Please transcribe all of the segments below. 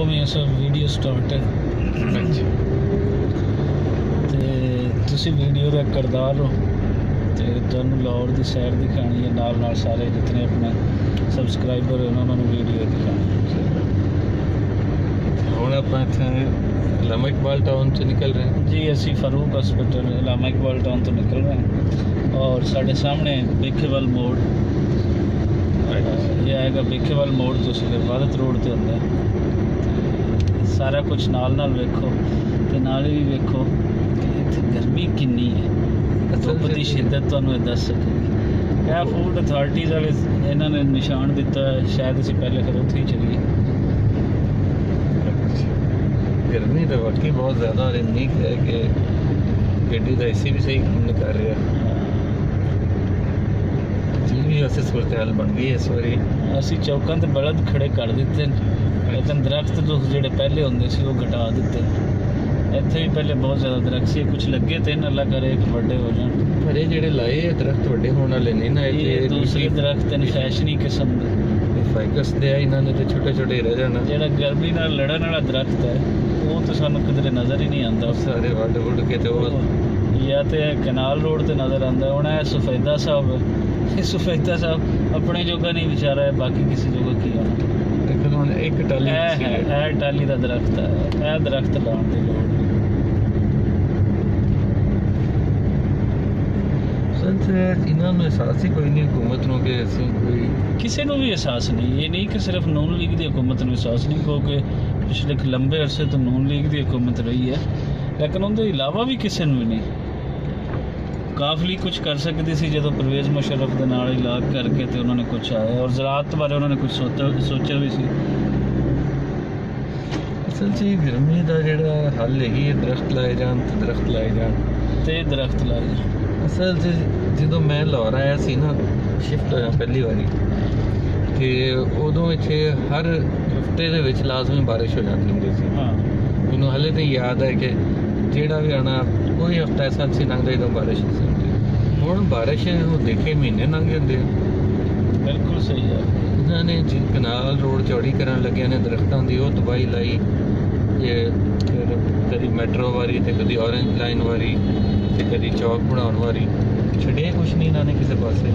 ਕਰੋ ਮੈਂ ਇਸ ਵੀਡੀਓ ਸਟਾਰਟ ਹੈ ਤੇ ਤੁਸੀਂ ਵੀਡੀਓ ਦਾ ਕਿਰਦਾਰ ਹੋ ਤੇ ਤੁਹਾਨੂੰ ਲਾਹੌਰ ਦੀ ਸੈਰ ਦਿਖਾਣੀ ਹੈ, ਨਾਲ ਨਾਲ ਸਾਰੇ ਜਿਤਨੇ ਆਪਣੇ ਸਬਸਕ੍ਰਾਈਬਰ ਹੈ ਉਹਨਾਂ ਨੂੰ ਵੀਡੀਓ ਦਿਖਾਣੀ। ਹੁਣ ਆਪਾਂ ਇੱਥੇ ਲਾਮਾ इकबाल टाउन से निकल रहे हैं जी, ਅਸੀਂ ਫਾਰੂਕ हॉस्पिटल लामा इकबाल टाउन तो निकल रहे हैं और साढ़े सामने बेखेवाल मोड़ ये आएगा। बेखेवाल मोड़ तो फिर वादत रोड ते होंदा है। सारा कुछ नाल नाल वेखो ते नाल भी वेखो कि इत्थे गर्मी किन्नी है, धुप्प दी शिद्दत तुहानूं दस सकेगी। यह फूड अथॉरिटीज़ वाले इन्होंने निशान दिता है, शायद असीं पहले फिर उत्थे ही चलीए। गर्मी तो वाकई बहुत ज़्यादा और इन्नी है कि गड्डी का एसी भी सही काम नहीं कर रहा। जी भी वैसे सूरत हाल बन गई इस बारी। ਅਸੀਂ ਚੌਕਾਂ ਤੇ ਬਲਦ ਖੜੇ ਕਰ ਦਿੱਤੇ ਲੇਕਿਨ ਦਰਖਤ ਜੋ ਜਿਹੜੇ ਪਹਿਲੇ ਹੁੰਦੇ ਸੀ ਉਹ ਘਟਾ ਦਿੱਤੇ। ਇੱਥੇ ਵੀ ਪਹਿਲੇ ਬਹੁਤ ਜ਼ਿਆਦਾ ਦਰਖਤ ਸੀ, ਕੁਝ ਲੱਗੇ ਤੇ ਨਾ ਅੱਲਾ ਕਰੇ ਕਿ ਵੱਡੇ ਹੋ ਜਾਣ। ਪਰ ਇਹ ਜਿਹੜੇ ਲਾਏ ਦਰਖਤ ਵੱਡੇ ਹੋਣ ਵਾਲੇ ਨਹੀਂ ਨਾ, ਇਹ ਦੂਸਰੇ ਦਰਖਤ ਨੇ ਫੈਸ਼ਨੀ ਕਿਸਮ ਦੇ ਫਾਈਕਸ ਦੇ ਆ, ਇਹਨਾਂ ਦੇ ਤੇ ਛੋਟੇ ਛੋਟੇ ਰਹਿ ਜਾਣਾ। ਜਿਹੜਾ ਗਰਮੀ ਨਾਲ ਲੜਨ ਵਾਲਾ ਦਰਖਤ ਹੈ ਉਹ ਤਾਂ ਸਾਨੂੰ ਕਿਧਰੇ ਨਜ਼ਰ ਹੀ ਨਹੀਂ ਆਉਂਦਾ। ਸਾਰੇ ਵੱਢ ਵੁੱਢ ਕੇ ਤੇ ਉਹ ਜਾਂ ਤੇ ਕਨਾਲ ਰੋਡ ਤੇ ਨਜ਼ਰ ਆਉਂਦਾ। ਹੁਣ ਇਹ ਸਫੈਦਾ ਸਾਹਿਬ, ਇਹ ਸਫੈਦਾ ਸਾਹਿਬ ਆਪਣੇ ਜੋਗਾ ਨਹੀਂ ਵਿਚਾਰਾ ਹੈ, ਬਾਕੀ ਕਿਸੇ ਜੋਗਾ ਕੀ ਹੋਣਾ। ਹੁਣ ਇੱਕ ਟਾਲੀ ਇਹ ਟਾਲੀ ਦਾ ਦਰਖਤ ਹੈ, ਇਹ ਦਰਖਤ ਲਾਉਣ ਦੀ ਲੋੜ ਇਹਨਾਂ ਨੂੰ ਅਹਿਸਾਸ ਹੀ ਕੋਈ ਨਹੀਂ ਹੁਕੂਮਤ ਨੂੰ ਕਿ ਅਸੀਂ ਕੋਈ ਕਿਸੇ ਨੂੰ ਵੀ ਅਹਿਸਾਸ ਨਹੀਂ। ਇਹ ਨਹੀਂ ਕਿ ਸਿਰਫ ਨੂਨ ਲੀਗ ਦੀ ਹੁਕੂਮਤ ਨੂੰ ਅਹਿਸਾਸ ਨਹੀਂ, ਕਿਉਂਕਿ ਪਿਛਲੇ ਲੰਬੇ ਅਰਸੇ ਤੋਂ ਨੂਨ ਲੀਗ ਦੀ ਹੁਕੂਮਤ ਰਹੀ ਹੈ, ਲੇਕਿਨ ਉਹਦੇ ਇਲਾਵਾ ਵੀ ਕਿਸੇ ਨੂੰ ਵੀ ਨਹੀਂ। ਕਾਫਲੀ ਕੁਝ ਕਰ ਸਕਦੀ ਸੀ ਜਦੋਂ ਪਰਵੇਜ਼ ਮੁਸ਼ਰਫ ਦੇ ਨਾਲ ਇਲਾਕ ਕਰਕੇ ਤੇ ਉਹਨਾਂ ਨੇ ਕੁਝ ਆਇਆ ਔਰ ਜ਼ਰਾਅਤ ਬਾਰੇ ਉਹਨਾਂ ਨੇ ਕੁਝ ਸੋਚਿਆ ਵੀ ਸੀ। ਅਸਲ 'ਚ ਗਰਮੀ ਦਾ ਜਿਹੜਾ ਹੱਲ ਇਹੀ ਹੈ, ਦਰਖਤ ਲਾਏ ਜਾਣ ਤੇ ਦਰਖਤ ਲਾਏ ਜਾਣ ਤੇ ਦਰਖਤ ਲਾਏ ਜਾਣ। ਅਸਲ 'ਚ ਜਦੋਂ ਮੈਂ ਲਾਹੌਰ ਆਇਆ ਸੀ ਨਾ, ਸ਼ਿਫਟ ਹੋਇਆ ਪਹਿਲੀ ਵਾਰੀ, ਤੇ ਉਦੋਂ ਇੱਥੇ ਹਰ ਹਫਤੇ ਦੇ ਵਿੱਚ ਲਾਜ਼ਮੀ ਬਾਰਿਸ਼ ਹੋ ਜਾਂਦੀ ਹੁੰਦੀ ਸੀ। ਮੈਨੂੰ ਹਾਲੇ ਤਾਂ ਯਾਦ ਹੈ ਕਿ ਜਿਹੜਾ ਵੀ ਆਉਣਾ ਕੋਈ ਹਫਤਾ ਐਸਾ ਸੀ ਲੰਘਦਾ ਜਦੋਂ ਬਾਰਿਸ਼ ਨਹੀਂ ਸੀ ਹੁੰਦੀ। ਹੁਣ ਬਾਰਿਸ਼ ਨੂੰ ਦੇਖੇ ਮਹੀਨੇ ਲੰਘ ਜਾਂਦੇ ਆ। ਬਿਲਕੁਲ ਸਹੀ ਹੈ। ਇਹਨਾਂ ਨੇ ਕਨਾਲ ਰੋਡ ਚੌੜੀ ਕਰਨ ਲੱਗਿਆ ਨੇ, ਦਰਖਤਾਂ ਦੀ ਉਹ ਤਬਾਹੀ ਲਾਈ। ਇਹ ਫਿਰ ਕਦੀ ਮੈਟਰੋ ਵਾਰੀ ਤੇ ਕਦੀ ਔਰੇਂਜ ਲਾਈਨ ਵਾਰੀ ਤੇ ਕਦੀ ਚੌਕ ਬਣਾਉਣ ਵਾਰੀ, ਛੱਡਿਆ ਕੁਛ ਨਹੀਂ ਇਹਨਾਂ ਨੇ ਕਿਸੇ ਪਾਸੇ।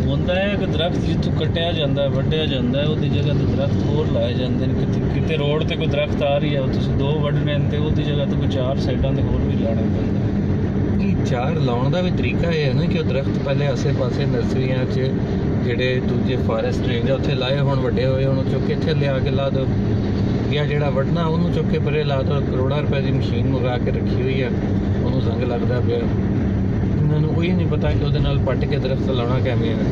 ਹੁੰਦਾ ਹੈ ਕਿ ਦਰਖਤ ਜਿੱਥੋਂ ਕੱਟਿਆ ਜਾਂਦਾ, ਵੱਢਿਆ ਜਾਂਦਾ, ਉਹਦੀ ਜਗ੍ਹਾ 'ਤੇ ਦਰਖਤ ਹੋਰ ਲਾਏ ਜਾਂਦੇ ਨੇ। ਕਿਤੇ ਰੋਡ 'ਤੇ ਕੋਈ ਦਰਖਤ ਆ ਰਹੀ ਹੈ, ਉਹ ਤੁਸੀਂ 2 ਵੱਢਣੇ ਤੇ ਉਹਦੀ ਜਗ੍ਹਾ 'ਤੇ ਕੋਈ 4 ਸਾਈਡਾਂ 'ਤੇ ਹੋਰ ਵੀ ਲਾਉਣੇ ਪੈਂਦੇ। ਇਹ 4 ਲਾਉਣ ਦਾ ਵੀ ਤਰੀਕਾ ਇਹ ਹੈ ਨਾ ਕਿ ਉਹ ਦਰਖਤ ਪਹਿਲੇ ਆਸੇ ਪਾਸੇ ਨਰਸਰੀਆਂ 'ਚ ਜਿਹੜੇ ਦੂਜੇ ਫਾਰੈਸਟ ਰੇਂਜ ਆ ਉੱਥੇ ਲਾਏ ਹੋਣ, ਵੱਡੇ ਹੋਏ ਹੁਣ ਚੁੱਕ ਕੇ ਇੱਥੇ ਲਿਆ ਕੇ ਲਾ ਦਿਓ, ਜਾਂ ਜਿਹੜਾ ਵੱਢਣਾ ਉਹਨੂੰ ਚੁੱਕ ਕੇ ਪਰੇ ਲਾ ਦਿਓ। ਕਰੋੜਾਂ ਰੁਪਏ ਦੀ ਮਸ਼ੀਨ ਮੰਗਾ ਕੇ ਰੱਖੀ ਹੋਈ ਆ, ਉਹਨੂੰ ਸੰਗ ਲੱਗਦਾ ਪਿਆ। ਇਹਨਾਂ ਨੂੰ ਕੋਈ ਨਹੀਂ ਪਤਾ ਕਿ ਉਹਦੇ ਨਾਲ ਪੱਟ ਕੇ ਦਰਖਤ ਲਾਉਣਾ ਕਿਵੇਂ ਹੈ।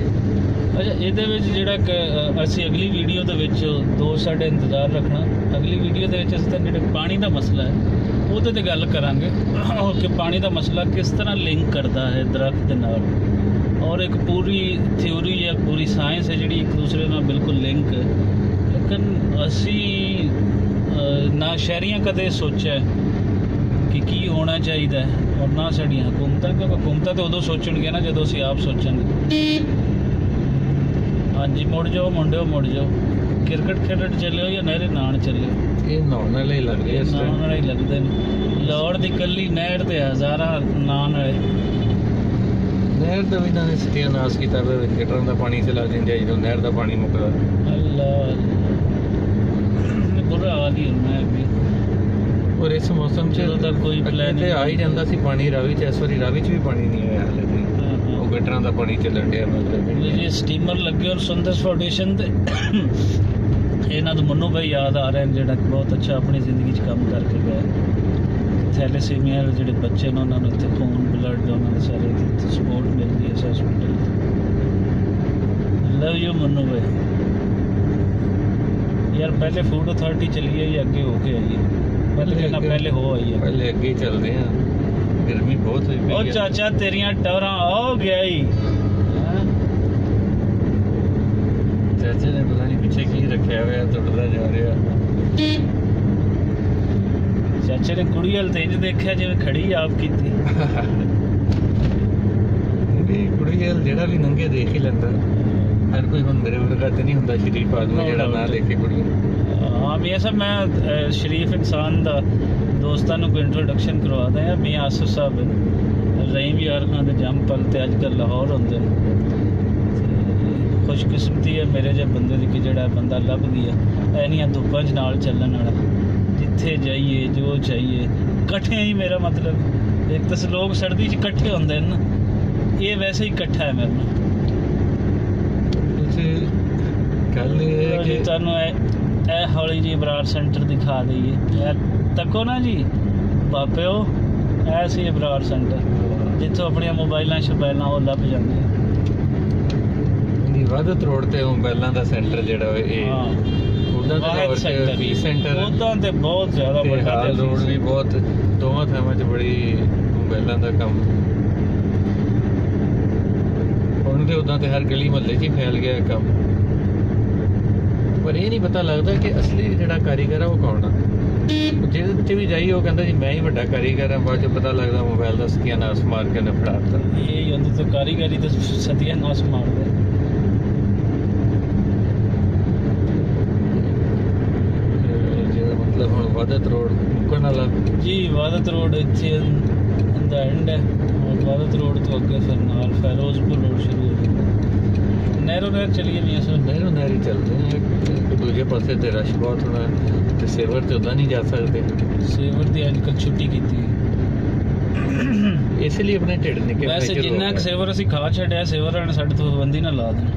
ਅੱਛਾ, ਇਹਦੇ ਵਿੱਚ ਜਿਹੜਾ ਅਸੀਂ ਅਗਲੀ ਵੀਡੀਓ ਦੇ ਵਿੱਚ 2 ਸਾਡੇ ਇੰਤਜ਼ਾਰ ਰੱਖਣਾ। ਅਗਲੀ ਵੀਡੀਓ ਦੇ ਵਿੱਚ ਅਸੀਂ ਤਾਂ ਜਿਹੜੇ ਪਾਣੀ ਦਾ ਮਸਲਾ ਹੈ ਉਹਦੇ 'ਤੇ ਗੱਲ ਕਰਾਂਗੇ ਕਿ ਪਾਣੀ ਦਾ ਮਸਲਾ ਕਿਸ ਤਰ੍ਹਾਂ ਲਿੰਕ ਕਰਦਾ ਹੈ ਦਰਖਤ ਦੇ ਨਾਲ, ਔਰ ਇੱਕ ਪੂਰੀ ਥਿਊਰੀ ਜਾਂ ਪੂਰੀ ਸਾਇੰਸ ਹੈ ਜਿਹੜੀ ਇੱਕ ਦੂਸਰੇ ਨਾਲ ਬਿਲਕੁਲ ਲਿੰਕ ਹੈ। ਲੇਕਿਨ ਅਸੀਂ ਨਾ ਸ਼ਹਿਰੀਆਂ ਕਦੇ ਸੋਚਿਆ ਕਿ ਕੀ ਹੋਣਾ ਚਾਹੀਦਾ ਹੈ, ਔਰ ਨਾ ਸਾਡੀਆਂ ਹਕੂਮਤਾਂ, ਕਿਉਂਕਿ ਹਕੂਮਤਾਂ ਤਾਂ ਉਦੋਂ ਸੋਚਣਗੇ ਨਾ ਜਦੋਂ ਅਸੀਂ ਆਪ ਸੋਚਾਂਗੇ। ਹਾਂਜੀ, ਮੁੜ ਜਾਓ ਮੁੰਡਿਓ, ਮੁੜ ਜਾਓ। ਕ੍ਰਿਕਟ ਖੇਡਣ ਚੱਲਿਓ ਜਾਂ ਨਹਿਰੇ ਨਹਾਉਣ ਚੱਲਿਓ? ਇਹ ਨਹਾਉਣ ਵਾਲੇ ਹੀ ਲੱਗਦੇ, ਨਹਾਉਣ ਵਾਲੇ ਹੀ ਲੱਗਦੇ ਨੇ। ਲਾਹੌਰ ਦੀ ਇਕੱਲੀ ਨਹਿਰ ਤੇ ਹਜ਼ਾਰਾਂ ਨਹਾਉਣ ਵਾਲੇ। ਨਹਿਰ ਦਾ ਵੀ ਇਹਨਾਂ ਨੇ ਸਤਿਆਨਾਸ਼ ਕੀਤਾ, ਗਟਰਾਂ ਦਾ ਪਾਣੀ ਚਲਾ ਦਿੰਦੇ ਜਦੋਂ ਨਹਿਰ ਦਾ ਪਾਣੀ ਮੁੱਕਦਾ। ਅੱਲਾ ਬੁਰਾ ਹਾਲ ਹੀ ਹੁੰਦਾ ਵੀ। ਔਰ ਇਸ ਮੌਸਮ 'ਚ ਜਦੋਂ ਤੱਕ ਕੋਈ ਪਲਾਨ ਆ ਹੀ ਜਾਂਦਾ ਸੀ ਪਾਣੀ ਰਾਵੀ 'ਚ। ਇਸ ਵਾਰੀ ਰਾਵੀ 'ਚ ਵੀ ਪਾਣੀ ਨਹੀਂ ਆਇਆ ਹਾਲੇ ਤੱਕ, ਉਹ ਗਟਰਾਂ ਦਾ ਪਾਣੀ ਚੱਲਣ ਡਿਆ। ਮਤਲਬ ਜੇ ਸਟੀਮਰ ਲੱਗੇ ਔਰ ਸੁੰਦਰਸ ਫਾਊਂਡੇਸ਼ਨ ਤੇ ਇਹਨਾਂ ਤੋਂ ਮੰਨੂ ਭਾਈ ਯਾਦ ਆ ਰਹੇ ਨੇ, ਜਿਹੜਾ ਬਹੁਤ ਅੱਛਾ ਆਪਣੀ ਜ਼ਿੰਦਗੀ 'ਚ ਕੰਮ ਕਰਕੇ ਗਿਆ। ਥੈਲੇਸੀਮੀਆ ਜਿਹੜੇ ਬੱਚੇ ਨੇ ਉਹਨਾਂ ਨੂੰ ਇੱਥੇ ਖੂਨ ਬਲੱਡ ਉਹਨਾਂ ਦੇ ਸਾਰੇ ਸਪੋਰਟ ਮਿਲਦੀ ਹੈ ਇਸ ਹਸਪੀਟਲ। ਲਵ ਯੂ ਮੰਨੂ ਭਾਈ। ਯਾਰ ਪਹਿਲੇ ਫੂਡ ਅਥਾਰਟੀ ਚਲੀਏ ਜਾਂ ਅੱਗੇ ਹੋ ਕੇ ਆਈਏ? ਪਹਿਲੇ ਹੋ ਆਈਏ, ਪਹਿਲੇ ਅੱਗੇ ਚੱਲਦੇ ਆ। ਗਰਮੀ ਬਹੁਤ ਹੋਈ ਪਈ। ਉਹ ਚਾਚਾ ਤੇਰੀਆਂ ਟਵਰਾਂ ਆ ਗਿਆ ਹੀ। ਚਾਚੇ ਨੇ ਪਤਾ ਨਹੀਂ ਪਿੱਛੇ ਕੀ ਰੱਖਿਆ ਹੋਇਆ, ਤੁਰਦਾ ਜਾ ਰਿਹਾ। ਚਾਚੇ ਨੇ ਕੁੜੀ ਵੱਲ ਤੇ ਇੰਝ ਦੇਖਿਆ ਜਿਵੇਂ ਖੜੀ ਆਪ ਕੀਤੀ। ਕੁੜੀ ਵੱਲ ਜਿਹੜਾ ਵੀ ਨੰਗੇ ਦੇਖ ਹੀ ਲੈਂਦਾ। ਹਰ ਕੋਈ ਹੁਣ ਮੇਰੇ ਵਰਗਾ ਤੇ ਨਹੀਂ ਹੁੰਦਾ ਸ਼ਰੀਫ ਆਦਮੀ ਜਿਹੜਾ ਨਾ ਦੇਖੇ ਕੁੜੀ। ਹਾਂ ਮੀਆਂ ਸਾਹਿਬ ਮੈਂ ਸ਼ਰੀਫ ਇਨਸਾਨ ਦਾ ਦੋਸਤਾਂ ਨੂੰ ਕੋਈ ਇੰਟਰੋਡਕਸ਼ਨ ਕਰਵਾਦਾ ਹਾਂ। ਮੀਆਂ ਆਸਫ ਸਾਹਿਬ ਰਹੀਮ ਯਾਰ ਖਾਨ ਦੇ ਜੰਮਪਲ ਤੇ ਅੱਜ ਕੱਲ੍ਹ ਲਾਹੌਰ ਹੁੰਦੇ ਨੇ। ਖੁਸ਼ਕਿਸਮਤੀ ਹੈ ਮੇਰੇ ਜਿਹੇ ਬੰਦੇ ਦੀ ਕਿ ਜਿਹੜਾ ਬੰਦਾ ਲੱਭ ਗਿਆ ਇੰਨੀਆਂ ਧੁੱਪਾਂ 'ਚ ਨਾਲ ਚੱਲਣ ਵਾਲਾ। ਜਿੱਥੇ ਜਾਈਏ ਜੋ ਚਾਹੀਏ ਇਕੱਠੇ ਹੀ, ਮੇਰਾ ਮਤਲਬ ਇੱਕ ਤਾਂ ਲੋਕ ਸਰਦੀ 'ਚ ਇਕੱਠੇ ਹੁੰਦੇ ਨੇ ਨਾ, ਇਹ ਵੈਸੇ ਹੀ ਇਕੱਠਾ ਹੈ ਮੇਰੇ ਨਾਲ। ਗੱਲ ਇਹ ਹੈ ਕਿ ਤੁਹਾਨੂੰ ਇਹ ਹੌਲੀ ਜੀ ਇਬਰਾਰ ਸੈਂਟਰ ਦਿਖਾ ਦਈਏ। ਤੱਕੋ ਨਾ ਜੀ ਬਾਪਿਓ, ਇਹ ਸੀ ਇਬਰਾਰ ਸੈਂਟਰ ਜਿੱਥੋਂ ਆਪਣੀਆਂ ਮੋਬਾਈਲਾਂ ਸ਼ੋਬਾਈਲਾਂ ਉਹ ਲੱਭ ਜਾਂਦੀਆਂ। ਵਾਦਤ ਰੋਡ ਤੇ ਮੋਬਾਈਲਾਂ ਦਾ ਸੈਂਟਰ ਜਿਹੜਾ ਇਹ ਉਹਦਾ ਵੀ ਸੈਂਟਰ ਉਹਦਾ ਤੇ ਬਹੁਤ ਜ਼ਿਆਦਾ ਵੱਡਾ ਰੋਡ ਵੀ ਬਹੁਤ, ਦੋਵਾਂ ਥਾਵਾਂ 'ਚ ਬੜੀ ਮੋਬਾਈਲਾਂ ਦਾ ਕੰਮ। ਹੁਣ ਤੇ ਉੱਦਾਂ ਤੇ ਹਰ ਗਲੀ ਮੁਹੱਲੇ 'ਚ ਹੀ ਫੈਲ ਗਿਆ ਕੰਮ, ਪਰ ਇਹ ਨਹੀਂ ਪਤਾ ਲੱਗਦਾ ਕਿ ਅਸਲੀ ਜਿਹੜਾ ਕਾਰੀਗਰ ਆ ਉਹ ਕੌਣ ਆ। ਜਿੱਥੇ ਵੀ ਜਾਈ ਉਹ ਕਹਿੰਦਾ ਜੀ ਮੈਂ ਹੀ ਵੱਡਾ ਕਾਰੀਗਰ ਹਾਂ, ਬਾਅਦ 'ਚ ਪਤਾ ਲੱਗਦਾ ਮੋਬਾਈਲ ਦਾ ਸਤਿਆਨਾਸ਼ ਮਾਰ ਕੇ ਉਹਨੇ ਫੜਾ ਦਿੱਤਾ। ਇਹ ਉਹਦੇ ਤੋਂ ਕਾਰੀਗਰੀ ਤੇ ਸਤਿਆਨਾਸ਼ ਮਾਰਦਾ। ਮਤਲਬ ਹੁਣ ਵਾਦਤ ਰੋਡ ਮੁੱਕਣ ਵਾਲਾ ਜੀ, ਵਾਦਤ ਰੋਡ ਇੱਥੇ ਦਾ ਐਂਡ ਹੈ। ਵਾਦਤ ਰੋਡ ਤੋਂ ਅੱਗੇ ਫਿਰ ਨਾਲ ਫਿਰੋਜ਼ਪੁਰ ਰੋਡ ਸ਼ੁਰੂ ਹੋ ਜਾਂਦਾ। ਨਹਿਰੋ ਨਹਿਰ ਚਲੀਏ ਨਹੀਂ ਅਸਲ ਨਹਿਰੋ ਨਹਿਰ ਹੀ ਚੱਲਦੇ ਆ। ਦੂਜੇ ਪਾਸੇ ਤੇ ਰਸ਼ ਬਹੁਤ ਹੋਣਾ ਤੇ ਸੇਵਰ ਤੇ ਉੱਦਾਂ ਨਹੀਂ ਜਾ ਸਕਦੇ। ਸੇਵਰ ਦੀ ਅੱਜ ਕੱਲ੍ਹ ਛੁੱਟੀ ਕੀਤੀ ਇਸ ਲਈ ਆਪਣੇ ਢਿੱਡ ਨਿੱਕੇ। ਵੈਸੇ ਜਿੰਨਾ ਕੁ ਸੇਵਰ ਅਸੀਂ ਖਾ ਛੱਡਿਆ, ਸੇਵਰ ਵਾਲੇ ਸਾਡੇ ਤੋਂ ਪਾਬੰਦੀ ਨਾ ਲਾ ਦੇਣ।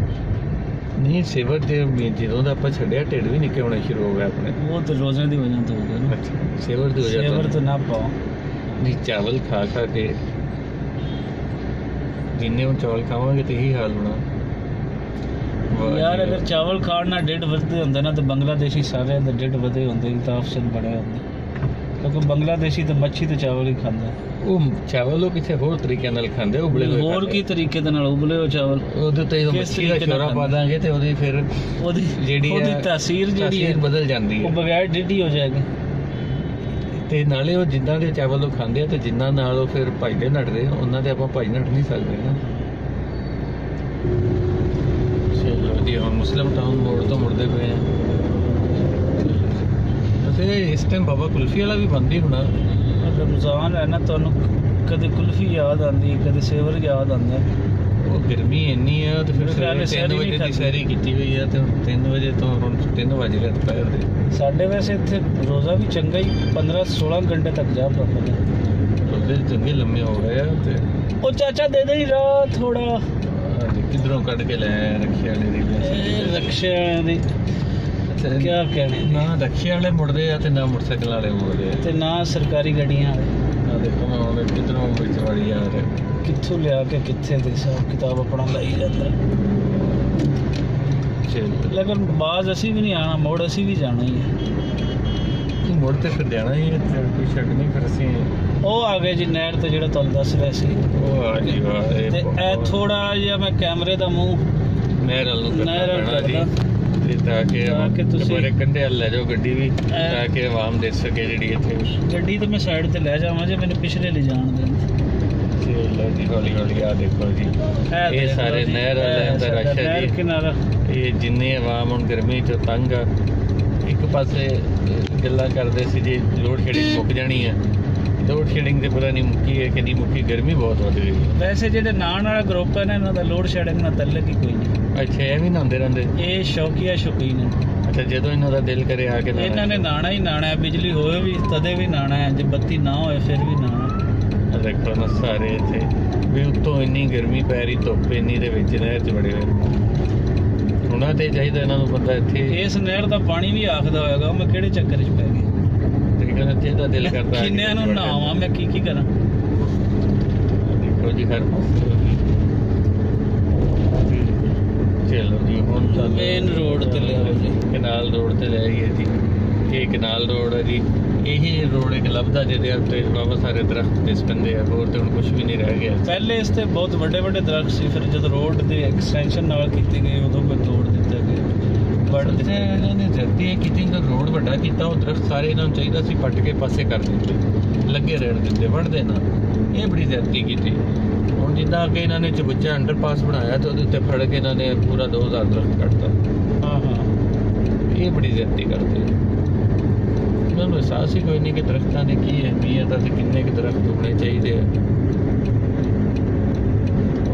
ਨਹੀਂ ਸੇਵਰ ਤੇ ਜਦੋਂ ਦਾ ਆਪਾਂ ਛੱਡਿਆ ਢਿੱਡ ਵੀ ਨਿੱਕੇ ਹੋਣੇ ਸ਼ੁਰੂ ਹੋ ਗਏ ਆਪਣੇ। ਉਹ ਤੇ ਰੋਜ਼ਾਂ ਦੀ ਵਜ੍ਹਾ ਤੋਂ ਹੋ ਗਿਆ ਨਾ। ਅੱਛਾ ਸੇਵਰ ਦੀ ਵਜ੍ਹਾ ਤੋਂ। ਸੇਵਰ ਤੋਂ ਨਾ ਪਾਓ। ਨਹੀਂ ਚਾਵਲ ਖਾ ਖਾ ਕੇ ਜਿੰਨੇ ਹੁਣ ਚਾਵਲ ਖਾਵਾਂਗੇ ਤੇ ਇਹੀ ਹਾਲ ਹੋਣਾ ਯਾਰ। ਅਗਰ ਚਾਵਲ ਖਾਣ ਨਾਲ ਢਿੱਡ ਵਧਦੇ ਹੁੰਦੇ ਨਾ ਤੇ ਬੰਗਲਾਦੇਸ਼ੀ ਸਾਰਿਆਂ ਦੇ ਢਿੱਡ ਵਧੇ ਹੁੰਦੇ, ਇਲਤਾਫ ਬੜੇ ਹੁੰਦੇ, ਕਿਉਂਕਿ ਬੰਗਲਾਦੇਸ਼ੀ ਤਾਂ ਮੱਛੀ ਤੇ ਚਾਵਲ ਹੀ ਖਾਂਦਾ। ਉਹ ਚਾਵਲ ਉਹ ਕਿਸੇ ਹੋਰ ਤਰੀਕੇ ਨਾਲ ਖਾਂਦੇ, ਉਬਲੇ ਹੋਏ। ਹੋਰ ਕੀ ਤਰੀਕੇ ਦੇ ਨਾਲ ਉਬਲੇ ਹੋਏ ਚਾਵਲ? ਉਹਦੇ ਤੇ ਮੱਛੀ ਦਾ ਸ਼ੋਰਾ ਪਾ ਦਾਂਗੇ ਤੇ ਉਹਦੀ ਫਿਰ ਉਹਦੀ ਜਿਹੜੀ ਤਾਸੀਰ ਜਿਹੜੀ ਹੈ ਬਦਲ ਜਾਂਦੀ ਹੈ, ਉਹ ਬਗੈਰ ਢਿੱਡ ਹੀ ਹੋ ਜਾਏਗੀ। ਤੇ ਨਾਲੇ ਉਹ ਜਿੱਦਾਂ ਦੇ ਚਾਵਲ ਉਹ ਖਾਂਦੇ ਆ ਤੇ ਜਿੰਨਾਂ ਨਾਲ ਉਹ ਫਿਰ ਭੱਜਦੇ ਨੱਠਦੇ, ਉਹਨਾਂ ਦੇ ਆਪਾਂ ਭੱਜ ਨੱਠ ਨਹੀਂ ਸਕਦੇ ਨਾ। ਚਲੋ ਜੀ ਹੁਣ ਮੁਸਲਿਮ ਟਾਊਨ ਮੋੜ ਤੋਂ ਮੁੜਦੇ ਪਏ ਆ। ਵੈਸੇ ਇਸ ਟਾਈਮ ਬਾਬਾ ਕੁਲਫੀ ਵਾਲਾ ਵੀ ਬੰਦ ਹੀ ਹੋਣਾ। ਰਮਜ਼ਾਨ ਹੈ ਨਾ, ਤੁਹਾਨੂੰ ਕਦੇ ਕੁਲਫੀ ਯਾਦ ਆਉਂਦੀ, ਕਦੇ ਸੇਵਰ ਯਾਦ ਆਉਂਦਾ। ਉਹ ਗਰਮੀ ਇੰਨੀ ਆ ਤੇ ਫਿਰ 3 ਵਜੇ ਦੀ ਸੈਰੀ ਕੀਤੀ ਹੋਈ ਆ ਤੇ 3 ਵਜੇ ਤੋਂ ਹੁਣ 3 ਵਜੇ ਗਏ ਦੁਪਹਿਰ ਦੇ। ਸਾਡੇ ਵੈਸੇ ਇੱਥੇ ਰੋਜ਼ਾ ਵੀ ਚੰਗਾ ਹੀ 15-16 ਘੰਟੇ ਤੱਕ ਜਾ ਪਾਉਂਦਾ। ਰੋਜ਼ੇ ਚੰਗੇ ਲੰਮੇ ਹੋ ਗਏ ਆ ਤੇ ਉਹ ਚਾਚਾ ਦੇ ਦੇ ਰਾਹ ਥੋੜਾ ਕਿਧਰੋਂ ਕੱਢ ਕੇ ਲੈ ਰਕਸ਼ੇ ਵਾਲੇ ਦੀ। ਰਕਸ਼ੇ ਦੀ ਕੀ ਕਹਿਣੇ ਨਾ, ਰਕਸ਼ੇ ਵਾਲੇ ਮੁੜਦੇ ਆ ਤੇ ਨਾ ਮੋਟਰਸਾਈਕਲ ਵਾਲੇ ਮੁੜਦੇ ਆ ਤੇ ਨਾ ਸਰਕਾਰੀ ਗੱਡੀਆਂ ਵਾਲੇ। ਦੇਖੋ ਮੈਂ ਹੁਣ ਕਿਧਰੋਂ ਵਿੱਚ ਵਾੜੀ ਆ ਰਿਹਾ, ਕਿੱਥੋਂ ਲਿਆ ਕੇ ਕਿੱਥੇ ਦੇ ਹਿਸਾਬ ਕਿਤਾਬ ਆਪਣਾ ਲਾਈ ਜਾਂਦਾ। ਲੇਕਿਨ ਬਾਜ਼ ਅਸੀਂ ਵੀ ਨਹੀਂ ਆਉਣਾ, ਮੋੜ ਅਸੀਂ ਵੀ ਜਾਣਾ ਹੀ ਹੈ। ਮੁੜ ਤੇ ਫਿਰ ਜਾਣਾ ਹੀ ਹੈ, ਕੋਈ ਸ਼ੱਕ ਨਹੀਂ। ਫਿਰ ਅਸੀਂ ਉਹ ਆ ਗਏ ਜੀ ਨਹਿਰ ਤੇ ਜਿਹੜਾ ਤੁਹਾਨੂੰ ਦੱਸ ਰਿਹਾ ਸੀ। ਉਹ ਆ ਜੀ ਵਾਹ। ਤੇ ਇਹ ਥੋੜਾ ਜਿਹਾ ਮੈਂ ਕੈਮਰੇ ਦਾ ਮੂੰਹ ਨਹਿਰ ਵੱਲ ਨੂੰ ਕਰਦਾ ਤਾਂ ਕਿ ਤੁਸੀਂ ਮੇਰੇ ਕੰਢੇ ਵੱਲ ਲੈ ਜਾਓ ਗੱਡੀ ਵੀ, ਤਾਂ ਕਿ ਆਵਾਮ ਦੇਖ ਸਕੇ ਜਿਹੜੀ ਇੱਥੇ। ਗੱਡੀ ਤਾਂ ਮੈਂ ਸਾਈਡ ਤੇ ਲੈ ਜਾਵਾਂ ਜੇ ਮੈਨੂੰ ਪਿਛਲੇ ਲੈ ਜਾਣ ਦੇਣ। ਚਲੋ ਜੀ ਹੌਲੀ ਹੌਲੀ ਆ ਦੇਖੋ ਜੀ, ਇਹ ਸਾਰੇ ਨਹਿਰ ਵਾਲੇ ਦਾ ਰਸ਼ ਹੈ ਜੀ ਕਿਨਾਰਾ। ਇਹ ਜਿੰਨੇ ਆਵਾਮ ਹੁਣ ਗਰਮੀ 'ਚ ਤੰਗ ਆ, ਇੱਕ ਪਾਸੇ ਗੱਲਾਂ ਕਰਦੇ ਸੀ ਜੀ ਲੋਡ ਸ਼ੈਡਿੰਗ ਮੁੱਕ ਜਾਣੀ ਹੈ। ਲੋਡ ਸ਼ੈਡਿੰਗ ਤੇ ਪਤਾ ਨਹੀਂ ਮੁੱਕੀ ਹੈ ਕਿ ਨਹੀਂ ਮੁੱਕੀ, ਗਰਮੀ ਬਹੁਤ ਵੱਧ ਗਈ। ਵੈਸੇ ਜਿਹੜੇ ਨਾਣ ਵਾਲਾ ਗਰੁੱਪ ਹੈ ਨਾ, ਇਹਨਾਂ ਦਾ ਲੋਡ ਸ਼ੈਡਿੰਗ ਨਾਲ ਤਲਕ ਹੀ ਕੋਈ ਨਹੀਂ। ਅੱਛਾ ਇਹ ਵੀ ਨਹਾਉਂਦੇ ਰਹਿੰਦੇ? ਇਹ ਸ਼ੌਕੀਆ ਸ਼ੌਕੀਨ ਹੈ। ਅੱਛਾ ਜਦੋਂ ਇਹਨਾਂ ਦਾ ਦਿਲ ਕਰੇ ਆ ਕੇ ਇਹਨਾਂ ਨੇ ਨਹਾਣਾ ਹੀ ਨਹਾਣਾ ਹੈ, ਬਿਜਲੀ ਹੋਏ ਵੀ ਤਦੇ ਵੀ ਨਹਾਣਾ ਹੈ, ਜੇ ਬੱਤੀ ਨਾ ਹੋਏ ਫਿਰ ਵੀ ਨਹਾਣਾ। ਦੇਖੋ ਨਾ ਸਾਰੇ ਇੱਥੇ ਵੀ ਉੱਤੋਂ ਇੰਨੀ ਗਰਮੀ ਪੈ ਰਹੀ, ਧੁੱਪ ਇੰਨੀ ਦੇ ਵਿੱਚ ਨਹਿਰ 'ਚ ਬੜੇ ਹੋਏ। ਉਹਨਾਂ ਤੇ ਚਾਹੀਦਾ ਇਹਨਾਂ ਨੂੰ ਬੰਦਾ ਇੱਥੇ। ਇਸ ਨਹਿਰ ਦਾ ਪਾਣੀ ਵੀ ਆਖਦਾ ਹੋਏਗਾ ਮੈਂ ਕਿਹੜੇ ਚੱਕਰ 'ਚ ਪੈ ਗਿਆ। ਜਿਹਦਾ ਦਿਲ ਕਰਦਾ ਕਿੰਨਿਆਂ ਨੂੰ ਨਹਾਵਾਂ ਮੈਂ, ਕੀ ਕਰਾਂ। ਦੇਖੋ ਜੀ ਹਰ ਚਲੋ ਜੀ ਹੁਣ ਤਾਂ ਮੇਨ ਰੋਡ ਤੇ ਲਿਆਓ ਜੀ, ਕਨਾਲ ਰੋਡ ਤੇ ਲੈ ਆਈਏ ਜੀ। ਇਹ ਕਨਾਲ ਰੋਡ ਹੈ ਜੀ। ਇਹ ਰੋਡ ਇੱਕ ਲੱਭਦਾ ਜਿਹਦੇ ਉੱਤੇ ਬਹੁਤ ਸਾਰੇ ਦਰਖਤ ਤੇ ਸਪੰਦੇ ਆ, ਹੋਰ ਤੇ ਹੁਣ ਕੁਝ ਵੀ ਨਹੀਂ ਰਹਿ ਗਿਆ। ਪਹਿਲੇ ਇਸ ਤੇ ਬਹੁਤ ਵੱਡੇ ਵੱਡੇ ਦਰਖਤ ਸੀ, ਫਿਰ ਜਦੋਂ ਰੋਡ ਦੀ ਐਕਸਟੈਂਸ਼ਨ ਨਾਲ ਕੀਤੀ ਗਈ ਉਦੋਂ ਕੋਈ ਤੋੜ ਦਿੱਤਾ ਗਿਆ। ਵੱਢਦੇ ਇਹਨਾਂ ਨੇ ਧਰਤੀ ਇਹ ਕੀਤੀ, ਰੋਡ ਵੱਡਾ ਕੀਤਾ, ਉਹ ਦਰਖਤ ਸਾਰੇ ਇਹਨਾਂ ਨੂੰ ਚਾਹੀਦਾ ਸੀ ਪੱਟ ਕੇ ਪਾਸੇ ਕਰ ਦਿੰਦੇ, ਲੱਗੇ ਰਹਿਣ ਦਿੰਦੇ, ਵੱਢਦੇ ਨਾ। ਇਹ ਬੜੀ ਧਰਤੀ ਕੀਤੀ। ਹੁਣ ਜਿੱਦਾਂ ਕਿ ਇਹਨਾਂ ਨੇ ਚਬੁੱਚਾ ਅੰਡਰਪਾਸ ਬਣਾਇਆ ਤੇ ਉਹਦੇ ਉੱਤੇ ਫੜ ਕੇ ਇਹਨਾਂ ਨੇ ਪੂਰਾ 2000 ਦਰਖਤ ਕੱਟਤਾ। ਹਾਂ ਇਹ ਬੜੀ ਧਰਤੀ ਕਰਦੇ। ਉਹਨਾਂ ਨੂੰ ਅਹਿਸਾਸ ਹੀ ਕੋਈ ਨਹੀਂ ਕਿ ਦਰਖਤਾਂ ਦੀ ਕੀ ਅਹਿਮੀਅਤ ਹੈ ਤੇ ਕਿੰਨੇ ਕੁ ਦਰਖਤ ਹੋਣੇ ਚਾਹੀਦੇ ਆ।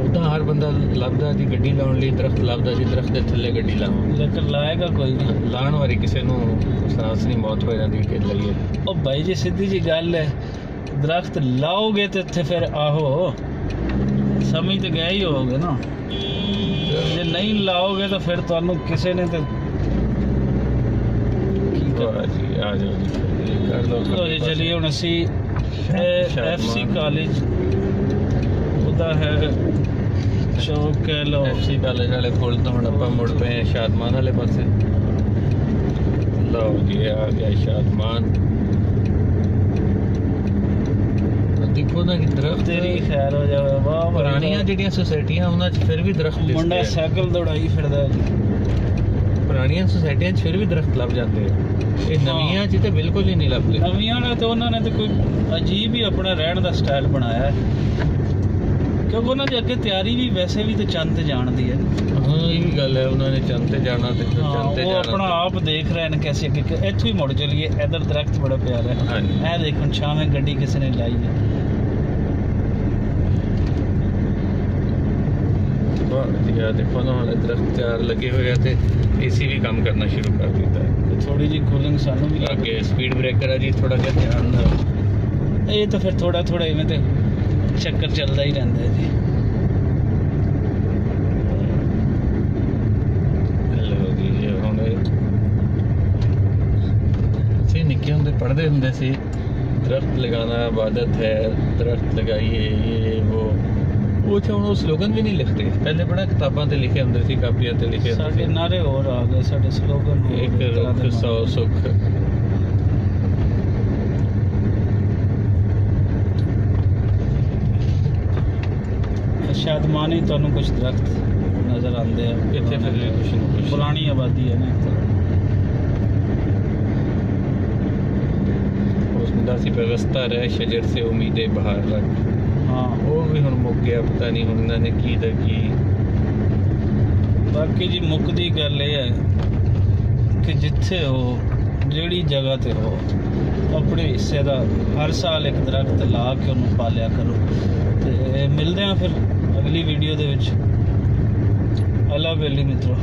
ਉਦਾਂ ਹਰ ਬੰਦਾ ਲੱਭਦਾ ਜੀ ਗੱਡੀ ਲਾਉਣ ਲਈ ਦਰਖਤ ਲੱਭਦਾ ਜੀ, ਦਰਖਤ ਦੇ ਥੱਲੇ ਗੱਡੀ ਲਾਵਾਂ, ਲੇਕਿਨ ਲਾਏਗਾ ਕੋਈ ਨਹੀਂ। ਲਾਉਣ ਵਾਰੀ ਕਿਸੇ ਨੂੰ ਸਾਹਸ ਨਹੀਂ, ਮੌਤ ਹੋ ਜਾਂਦੀ ਕਿ ਲਾਈਏ। ਉਹ ਭਾਈ ਜੀ ਸਿੱਧੀ ਜੀ ਗੱਲ ਹੈ, ਦਰਖਤ ਲਾਓਗੇ ਤੇ ਇੱਥੇ ਫਿਰ ਆਹੋ ਸਮਝ ਤੇ ਗਏ ਹੀ ਹੋਗੇ ਨਾ। ਜੇ ਨਹੀਂ ਲਾਓਗੇ ਤਾਂ ਫਿਰ ਤੁਹਾਨੂੰ ਕਿਸੇ ਨੇ ਤੇ ਕੀ ਕਰਨਾ ਜੀ। ਆ ਜਾਓ ਜੀ, ਕਰ ਲਓ। ਲੋ ਜੀ ਚਲਿਏ ਹੁਣ ਅਸੀਂ FC ਕਾਲਜ ਉਹਦਾ ਹੈ ਚੌਕ ਕਹਿ ਲਓ। FC ਕਾਲਜ ਵਾਲੇ ਪੁਲ ਤੋਂ ਹੁਣ ਆਪਾਂ ਮੁੜ ਪਏ ਸ਼ਾਦਮਾਨ ਵਾਲੇ ਪਾਸੇ। ਲਓ ਜੀ ਆ ਗਿਆ ਸ਼ਾਦਮਾਨ। ਦੇਖੋ ਨਾ ਕਿ ਦਰਖਤ ਤੇਰੀ ਖੈਰ ਹੋ ਜਾਵੇ। ਵਾਹ ਪੁਰਾਣੀਆਂ ਜਿਹੜੀਆਂ ਸੁਸਾਇਟੀਆਂ ਉਹਨਾਂ 'ਚ ਫਿਰ ਵੀ ਦਰਖਤ ਦਿਸਦੇ ਮੁੰਡਾ ਆ। ਸਾਈਕਲ ਦੌੜਾਈ ਫਿਰਦਾ ਜੀ। ਪੁਰਾਣੀਆਂ ਸੁਸਾਇਟੀਆਂ 'ਚ ਫਿਰ ਵੀ ਦਰਖਤ ਲੱਭ ਜਾਂਦੇ ਆ, ਇਹ ਨਵੀਆਂ 'ਚ ਤੇ ਬਿਲਕੁਲ ਹੀ ਨਹੀਂ ਲੱਭਦੇ। ਨਵੀਆਂ ਨੇ ਤੇ ਉਹਨਾਂ ਨੇ ਤੇ ਕੋਈ ਅਜੀਬ ਹੀ ਆਪਣਾ ਰਹਿਣ ਦਾ ਸਟਾਈਲ ਬਣਾਇਆ ਹੈ, ਕਿਉਂਕਿ ਉਹਨਾਂ ਦੀ ਅੱਗੇ ਤਿਆਰੀ ਵੀ ਵੈਸੇ ਵੀ ਤੇ ਚੰਦ ਤੇ ਜਾਣ ਦੀ ਹੈ। ਹਾਂ ਇਹ ਵੀ ਗੱਲ ਹੈ, ਉਹਨਾਂ ਨੇ ਚੰਦ ਤੇ ਜਾਣਾ ਤੇ ਚੰਦ ਤੇ ਉਹ ਜਾਣਾ। ਆਪਣਾ ਆਪ ਦੇਖ ਰਹੇ ਨੇ ਕੈਸੇ ਕਿ ਇੱਥੋਂ ਹੀ ਮੁੜ ਚਲੀਏ, ਇਧਰ ਦਰਖਤ ਬੜਾ ਪਿਆਰਾ ਹੈ। ਹਾਂਜੀ ਇਹ ਦੇਖੋ ਛਾਵੇਂ ਗੱਡੀ ਕਿਸੇ ਨੇ ਲਾਈ ਹੈ। ਵਧੀਆ ਦੇਖੋ ਨਾ ਹੁਣ ਦਰਖਤ ਤਿਆਰ ਲੱਗੇ ਹੋਏ ਆ ਤੇ AC ਵੀ ਕੰਮ ਕਰਨਾ ਸ਼ੁਰੂ ਕਰ ਦਿੱਤਾ ਹੈ। ਥੋੜੀ ਜਿਹੀ ਕੂਲਿੰਗ ਸਾਨੂੰ ਵੀ ਲੱਗ ਅੱਗੇ ਸਪੀਡ ਬ੍ਰੇਕਰ ਆ ਜੀ, ਥੋੜਾ ਜਿਹਾ ਧਿਆਨ ਨਾਲ। ਇਹ ਤਾਂ ਫਿਰ ਥੋੜਾ ਥੋੜਾ ਇਵੇਂ ਤੇ ਚੱਕਰ ਚੱਲਦਾ ਹੀ ਰਹਿੰਦਾ ਹੈ ਜੀ। ਲਓ ਜੀ ਹੁਣ ਅਸੀਂ ਨਿੱਕੇ ਹੁੰਦੇ ਪੜ੍ਹਦੇ ਹੁੰਦੇ ਸੀ, ਦਰਖਤ ਲਗਾना इबादत है, दरख्त लगाइए ये वो ਹੁਣ ਉਹ ਸਲੋਗਨ ਵੀ ਨਹੀਂ ਲਿਖਦੇ। ਪਹਿਲੇ ਬੜਾ ਕਿਤਾਬਾਂ ਤੇ ਲਿਖੇ ਹੁੰਦੇ ਸੀ, ਕਾਪੀਆਂ ਤੇ ਲਿਖੇ ਹੁੰਦੇ ਸਾਡੇ ਸੀ। ਨਾਰੇ ਹੋਰ ਆ ਗਏ, ਸਾਡੇ ਸਲੋਗਨ ਇੱਕ ਰੁੱਖ 100 ਸੁੱਖ। ਸ਼ਾਇਦ ਮਾਨੀ ਤੁਹਾਨੂੰ ਕੁਝ ਦਰਖਤ ਨਜ਼ਰ ਆਉਂਦੇ ਆ ਇੱਥੇ ਫਿਰ ਵੀ ਕੁਛ ਨਾ ਕੁਛ ਪੁਰਾਣੀ ਆਬਾਦੀ ਹੈ ਨਾ। ਉਸ ਹੁੰਦਾ ਸੀ ਵਿਵਸਥਾ ਰਹਿ ਸ਼ਜਰ ਸੇ ਉਮੀਦੇ ਬਹਾਰ ਰੱਖ। ਹਾਂ ਉਹ ਵੀ ਹੁਣ ਮੁੱਕ ਗਿਆ, ਪਤਾ ਨਹੀਂ ਹੁਣ ਇਹਨਾਂ ਨੇ ਕੀ ਦਾ ਕੀ। ਬਾਕੀ ਜੀ ਮੁੱਕਦੀ ਗੱਲ ਇਹ ਹੈ ਕਿ ਜਿੱਥੇ ਹੋ, ਜਿਹੜੀ ਜਗ੍ਹਾ ਤੇ ਹੋ, ਆਪਣੇ ਹਿੱਸੇ ਦਾ ਹਰ ਸਾਲ ਇੱਕ ਦਰਖਤ ਲਾ ਕੇ ਉਹਨੂੰ ਪਾਲਿਆ ਕਰੋ। ਤੇ ਮਿਲਦੇ ਹਾਂ ਫਿਰ ਅਗਲੀ ਵੀਡੀਓ ਦੇ ਵਿੱਚ। ਅੱਲਾ ਬੇਲੀ ਮਿੱਤਰੋ।